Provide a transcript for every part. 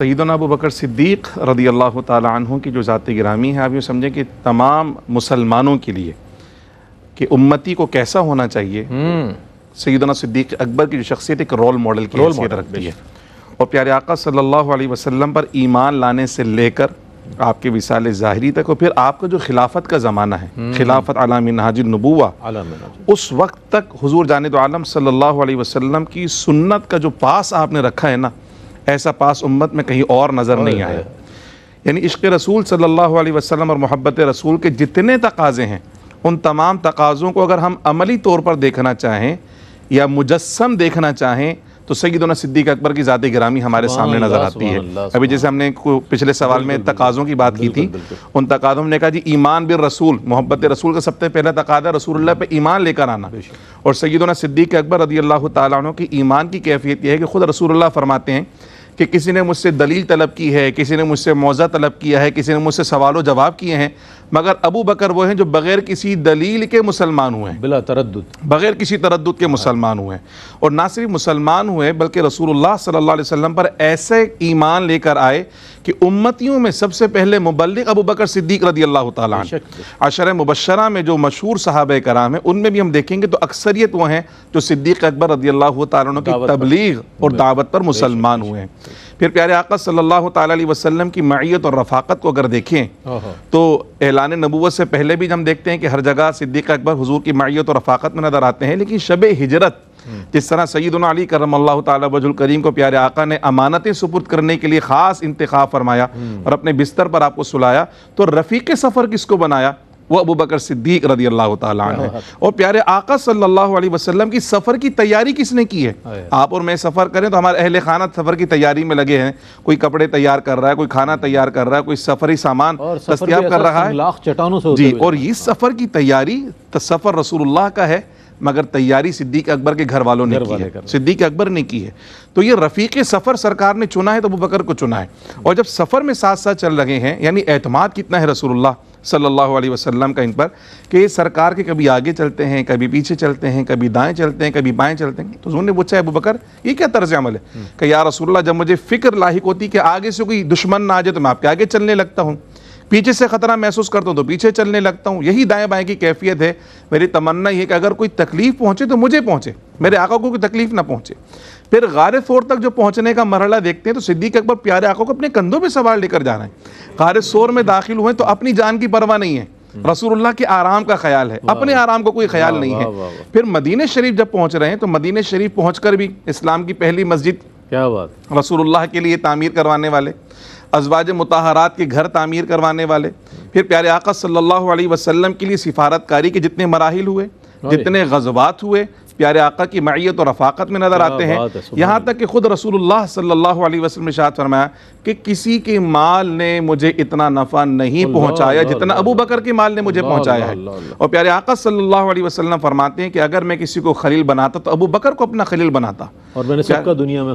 سیدنا ابو بکر صدیق رضی اللہ تعالی عنہ کی جو ذات گرامی ہے، آپ یہ سمجھیں کہ تمام مسلمانوں کے لیے کہ امتی کو کیسا ہونا چاہیے، سیدنا صدیق اکبر کی جو شخصیت ایک رول ماڈل کی حیثیت رکھتی ہے، اور پیارے آقا صلی اللہ علیہ وسلم پر ایمان لانے سے لے کر آپ کے وصال ظاہری تک، اور پھر آپ کا جو خلافت کا زمانہ ہے، خلافت علی منہاج النبوہ، اس وقت تک حضور جانب عالم صلی اللہ علیہ وسلم کی سنت کا جو پاس آپ نے رکھا ہے نا، ایسا پاس امت میں کہیں اور نظر نہیں آیا۔ یعنی عشق رسول صلی اللہ علیہ وسلم اور محبت رسول کے جتنے تقاضے ہیں، ان تمام تقاضوں کو اگر ہم عملی طور پر دیکھنا چاہیں یا مجسم دیکھنا چاہیں تو سیدنا صدیق اکبر کی ذات گرامی ہمارے سامنے نظر آتی ہے۔ ابھی جیسے ہم نے پچھلے سوال میں تقاضوں کی بات کی تھی، ان تقاضوں میں نے کہا جی ایمان بالرسول، محبت رسول کا سب سے پہلا تقاضا رسول اللہ پہ ایمان لے کر آنا، اور سیدنا صدیق اکبر رضی اللہ تعالیٰ عنہ کی ایمان کی کیفیت یہ ہے کہ خود رسول اللہ فرماتے ہیں کہ کسی نے مجھ سے دلیل طلب کی ہے، کسی نے مجھ سے موعظہ طلب کیا ہے، کسی نے مجھ سے سوال و جواب کیے ہیں، مگر ابو بکر وہ ہیں جو بغیر کسی دلیل کے مسلمان ہوئے ہیں، بلا تردد، بغیر کسی تردد کے مسلمان ہوئے ہیں، اور نہ صرف مسلمان ہوئے بلکہ رسول اللہ صلی اللہ علیہ وسلم پر ایسے ایمان لے کر آئے کہ امتیوں میں سب سے پہلے مبلغ ابو بکر صدیق رضی اللہ تعالیٰ عنہ۔ عشرہ مبشرہ میں جو مشہور صحابہ کرام ہیں، ان میں بھی ہم دیکھیں گے تو اکثریت وہ ہیں جو صدیق اکبر رضی اللہ تعالیٰ عنہ کی تبلیغ اور دعوت پر مسلمان ہوئے ہیں۔ پھر پیارے آقا صلی اللہ تعالیٰ علیہ وسلم کی معیت اور رفاقت کو اگر دیکھیں تو اعلان نبوت سے پہلے بھی ہم دیکھتے ہیں کہ ہر جگہ صدیق اکبر حضور کی معیت اور رفاقت میں نظر آتے ہیں، لیکن شب ہجرت جس طرح سیدنا علی کرم اللہ تعالیٰ وجہ الکریم کو پیارے آقا نے امانتیں سپرد کرنے کے لیے خاص انتخاب فرمایا اور اپنے بستر پر آپ کو سلایا، تو رفیق سفر کس کو بنایا؟ وہ ابو بکر صدیق رضی اللہ تعالیٰ عنہ ہے۔ اور پیارے آقا صلی اللہ علیہ وسلم کی سفر کی تیاری کس نے کی ہے؟ آپ اور میں سفر کریں تو ہمارے اہل خانہ سفر کی تیاری میں لگے ہیں، کوئی کپڑے تیار کر رہا ہے، کوئی کھانا تیار کر رہا ہے، کوئی سفری سامان دستیاب کر رہا ہے جی، اور یہ سفر کی تیاری سفر رسول اللہ کا ہے، مگر تیاری صدیق اکبر کے گھر والوں نے کی ہے، صدیق اکبر نے کی ہے۔ تو یہ رفیق سفر سرکار نے چنا ہے تو ابو بکر کو چنا ہے، اور جب سفر میں ساتھ ساتھ چل رہے ہیں، یعنی اعتماد کتنا ہے رسول اللہ صلی اللہ علیہ وسلم کا ان پر کہ سرکار کے کبھی آگے چلتے ہیں، کبھی پیچھے چلتے ہیں، کبھی دائیں چلتے ہیں، کبھی بائیں چلتے ہیں۔ تو انہوں نے پوچھا ابو بکر یہ کیا طرز عمل ہے کہ یا رسول اللہ جب مجھے فکر لاحق ہوتی کہ آگے سے کوئی دشمن نہ آ جائے تو میں آپ کے آگے چلنے لگتا ہوں، پیچھے سے خطرہ محسوس کرتا ہوں تو پیچھے چلنے لگتا ہوں، یہی دائیں بائیں کی کیفیت ہے۔ میری تمنا یہ ہے کہ اگر کوئی تکلیف پہنچے تو مجھے پہنچے، میرے آقا کو کوئی تکلیف نہ پہنچے۔ پھر غار ثور تک جو پہنچنے کا مرحلہ دیکھتے ہیں تو صدیق اکبر پیارے آقا کو اپنے کندھوں پہ سوار لے کر جا رہے ہیں۔ غار ثور میں داخل ہوئے تو اپنی جان کی پرواہ نہیں ہے، رسول اللہ کے آرام کا خیال ہے، اپنے آرام کو کوئی خیال نہیں ہے۔ پھر مدینہ شریف جب پہنچ رہے ہیں تو مدینہ شریف پہنچ کر بھی اسلام کی پہلی مسجد کیا بات رسول اللہ کے لیے تعمیر کروانے والے، ازواج مطہرات کے گھر تعمیر کروانے والے، پھر پیارے آقا صلی اللہ علیہ وسلم کے لیے سفارت کاری کے جتنے مراحل ہوئے، جتنے غزوات ہوئے، پیارے آقا کی معیت اور رفاقت میں نظر آتے ہیں، یہاں تک کہ خود رسول اللہ صلی اللہ علیہ وسلم نے ارشاد فرمایا کہ کسی کے مال نے مجھے اتنا نفع نہیں پہنچایا جتنا ابو بکر کے مال نے مجھے پہنچایا ہے۔ اور پیارے آقا صلی اللہ علیہ وسلم فرماتے ہیں کہ اگر میں کسی کو خلیل بناتا تو ابو بکر کو اپنا خلیل بناتا، اور میں نے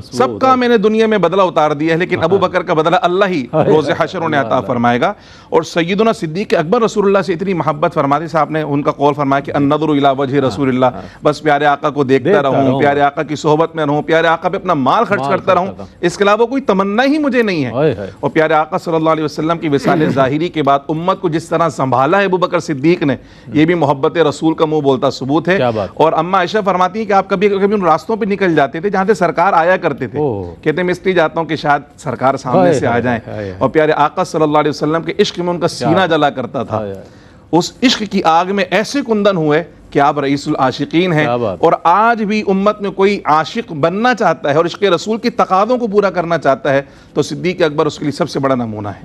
سب کا میں نے دنیا میں بدلہ اتار دیا ہے، لیکن ابو بکر کا بدلہ اللہ ہی روز حشر انہیں عطا فرمائے گا۔ اور سیدنا صدیق اکبر رسول اللہ سے اتنی محبت فرماتے، صاحب نے ان کا قول فرمایا کہ النظر الی وجہ رسول اللہ، بس پیارے آقا کو دیکھتا رہوں، پیارے آقا کی صحبت میں رہوں، پیارے آقا پہ اپنا مال خرچ کرتا رہوں، اس کے علاوہ کوئی تمنا ہی مجھے نہیں ہے۔ اور پیارے آقا صلی اللہ علیہ وسلم کی وصال ظاہری کے بعد امت کو جس طرح سنبھالا ہے ابو بکر صدیق نے، یہ بھی محبت رسول کا منہ بولتا ثبوت ہے۔ اور اما عائشہ فرماتی ہیں کہ آپ کبھی کبھی ان راستوں پہ نکل جاتے تھے جہاں سے سرکار آیا کرتے تھے، کہتے ہیں میں اس لیے جاتا ہوں کہ شاید سرکار سامنے سے آ جائیں، اور پیارے آقا صلی اللہ علیہ وسلم کے عشق میں ان کا سینہ جلا کرتا تھا۔ اس عشق کی آگ میں ایسے کندن ہوئے کہ آپ رئیس العاشقین ہیں، اور آج بھی امت میں کوئی عاشق بننا چاہتا ہے اور عشق رسول کی تقاضوں کو پورا کرنا چاہتا ہے تو صدیق اکبر اس کے لیے سب سے بڑا نمونہ ہے۔